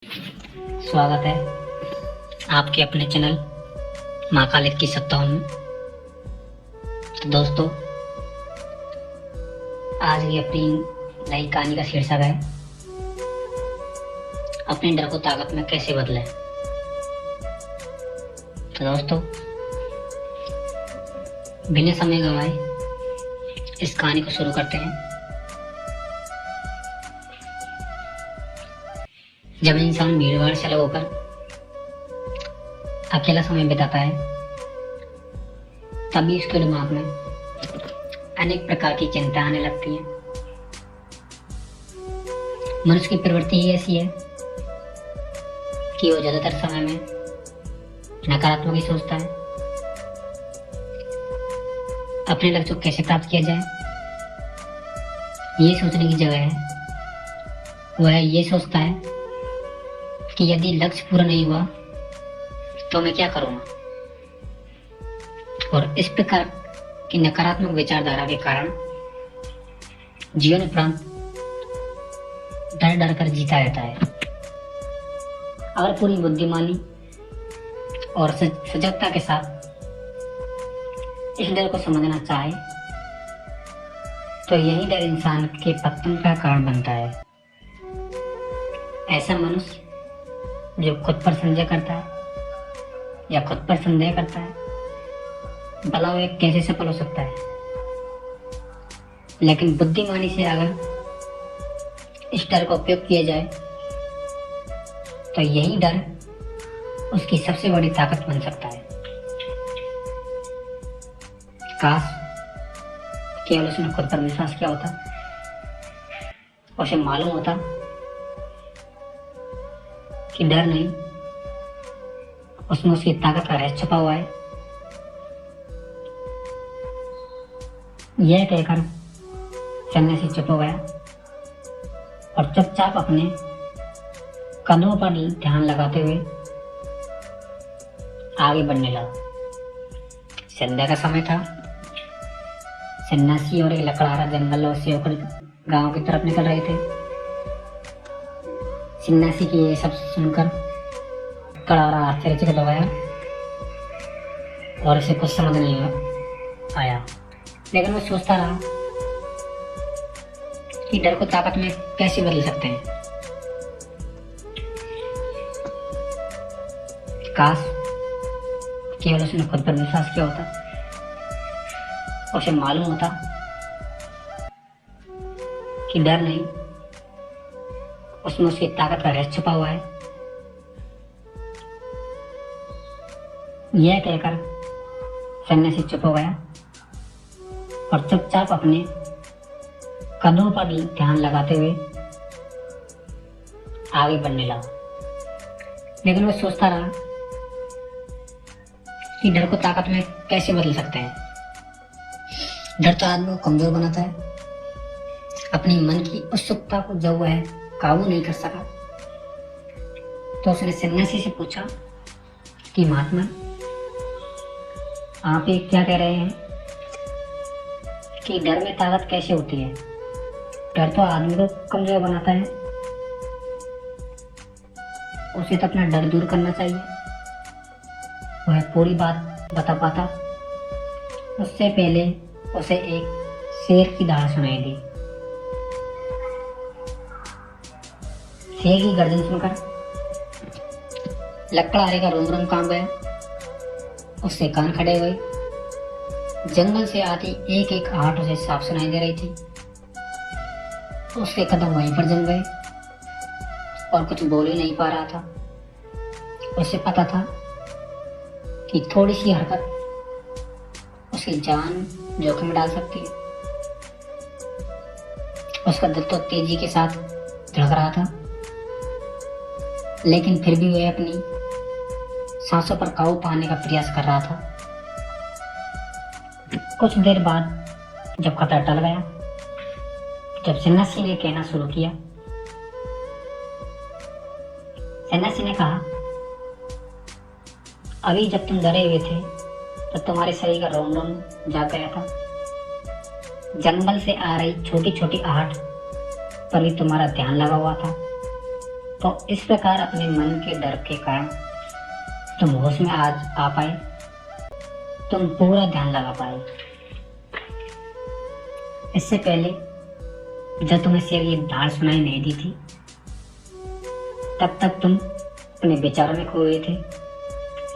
स्वागत है आपके अपने चैनल महाकालिक की 57 में। तो दोस्तों, आज की अपनी नई कहानी का शीर्षक है अपने डर को ताकत में कैसे बदलें। तो दोस्तों, बिना समय गंवाए इस कहानी को शुरू करते हैं। जब इंसान भीड़ भाड़ से अलग होकर अकेला समय बिताता है, तभी उसके दिमाग में अनेक प्रकार की चिंता आने लगती हैं। मनुष्य की प्रवृत्ति ही ऐसी है कि वो ज्यादातर समय में नकारात्मक ही सोचता है। अपने लक्ष्य को कैसे प्राप्त किया जाए, ये सोचने की जगह है वह ये सोचता है कि यदि लक्ष्य पूरा नहीं हुआ तो मैं क्या करूंगा। और इस प्रकार की नकारात्मक विचारधारा के कारण जीवन उपरांत डर डर कर जीता रहता है। अगर पूरी बुद्धिमानी और सजगता के साथ इस डर को समझना चाहे तो यही डर इंसान के पतन का कारण बनता है। ऐसा मनुष्य जो खुद पर संदेह करता है या खुद पर संदेह करता है, भला वह कैसे सफल हो सकता है। लेकिन बुद्धिमानी से अगर इस डर का उपयोग किया जाए तो यही डर उसकी सबसे बड़ी ताकत बन सकता है। काश केवल उसने खुद पर विश्वास किया होता, उसे मालूम होता कि डर नहीं, उसमें उसकी ताकत का रहस्य छुपा हुआ है। यह कहकर सन्यासी चुप हो गया और चुपचाप अपने कदमों पर ध्यान लगाते हुए आगे बढ़ने लगा। संध्या का समय था। सन्यासी और एक लकड़हारा जंगल से होकर गांव की तरफ निकल रहे थे। सन्यासी की ये सब सुनकर लकड़हारा आश्चर्यचकित हो गया और उसे कुछ समझ नहीं आया। लेकिन वो सोचता रहा कि डर को ताकत में कैसे बदल सकते हैं। काश केवल उसने खुद पर विश्वास किया होता, उसे मालूम होता कि डर नहीं, उसमें उसकी ताकत का रहस्य छुपा हुआ है। यह कहकर सन्यासी चुप हो गया और चुपचाप अपने कदमों पर ध्यान लगाते हुए आगे बढ़ने लगा। लेकिन वो सोचता रहा कि डर को ताकत में कैसे बदल सकते हैं। डर तो आदमी को कमजोर बनाता है। अपनी मन की उत्सुकता को जब वह काबू नहीं कर सका तो उसने सन्यासी से पूछा कि महात्मा, आप ये क्या कह रहे हैं कि डर में ताकत कैसे होती है। डर तो आदमी को कमजोर बनाता है, उसे तो अपना डर दूर करना चाहिए। वह पूरी बात बता पाता उससे पहले उसे एक शेर की दहाड़ सुनाई दी। शेर की गर्जन सुनकर लकड़हारे का रोम रोम कांप गया। उससे कान खड़े हुए। जंगल से आती एक एक आहट उसे साफ सुनाई दे रही थी। उसके कदम वहीं पर जम गए और कुछ बोल ही नहीं पा रहा था। उसे पता था कि थोड़ी सी हरकत उसकी जान जोखिम में डाल सकती है। उसका दिल तो तेजी के साथ धड़क रहा था, लेकिन फिर भी वह अपनी सांसों पर काबू पाने का प्रयास कर रहा था। कुछ देर बाद जब खतरा टल गया, जब सन्यासी ने कहना शुरू किया, सन्यासी ने कहा, अभी जब तुम डरे हुए थे तो तुम्हारे शरीर का रोम रोम जाग गया था। जंगल से आ रही छोटी छोटी आहट पर भी तुम्हारा ध्यान लगा हुआ था। तो इस प्रकार अपने मन के डर के कारण तुम होश में आज आ पाए, तुम पूरा ध्यान लगा पाए। इससे पहले जब तुम्हें शेर की धाड़ सुनाई नहीं दी थी, तब तक तुम अपने विचारों में खोए थे।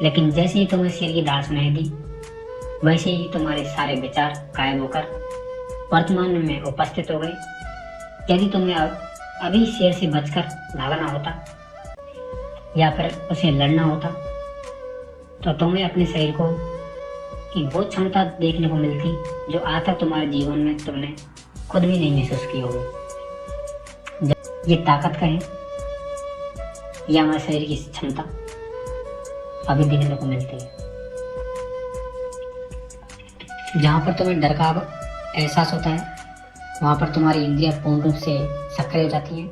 लेकिन जैसे ही तुम्हें शेर की धाड़ सुनाई दी, वैसे ही तुम्हारे सारे विचार गायब होकर वर्तमान में उपस्थित हो गए। यदि तुम्हें अभी शेर से बचकर भागना होता या फिर उसे लड़ना होता, तो तुम्हें अपने शरीर को की वो क्षमता देखने को मिलती जो आज तक तुम्हारे जीवन में तुमने खुद भी नहीं महसूस की होगी। ये ताकत कहें या हमारे शरीर की क्षमता अभी देखने को मिलती है। जहाँ पर तुम्हें डर का एहसास होता है, वहाँ पर तुम्हारी इंद्रियां पूर्ण रूप से सक्रिय हो जाती हैं।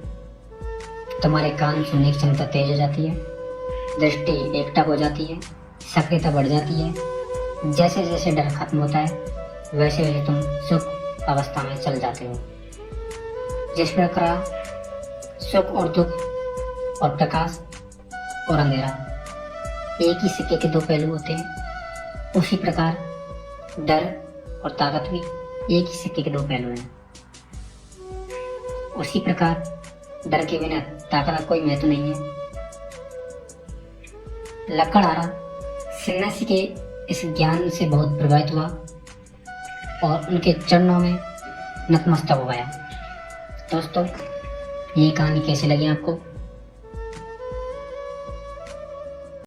तुम्हारे कान सुनने की क्षमता तेज हो जाती है, दृष्टि एकटक हो जाती है, सक्रियता बढ़ जाती है। जैसे जैसे डर खत्म होता है, वैसे वैसे तुम सुख अवस्था में चल जाते हो। जिस प्रकार सुख और दुख और प्रकाश और अंधेरा एक ही सिक्के के दो पहलू होते हैं, उसी प्रकार डर और ताकत भी एक ही सिक्के के दो पहलू हैं। उसी प्रकार डर के बिना ताकत का कोई महत्व नहीं है। लकड़हारा सन्यासी के इस ज्ञान से बहुत प्रभावित हुआ और उनके चरणों में नतमस्तक हो गया। दोस्तों, ये कहानी कैसी लगी आपको?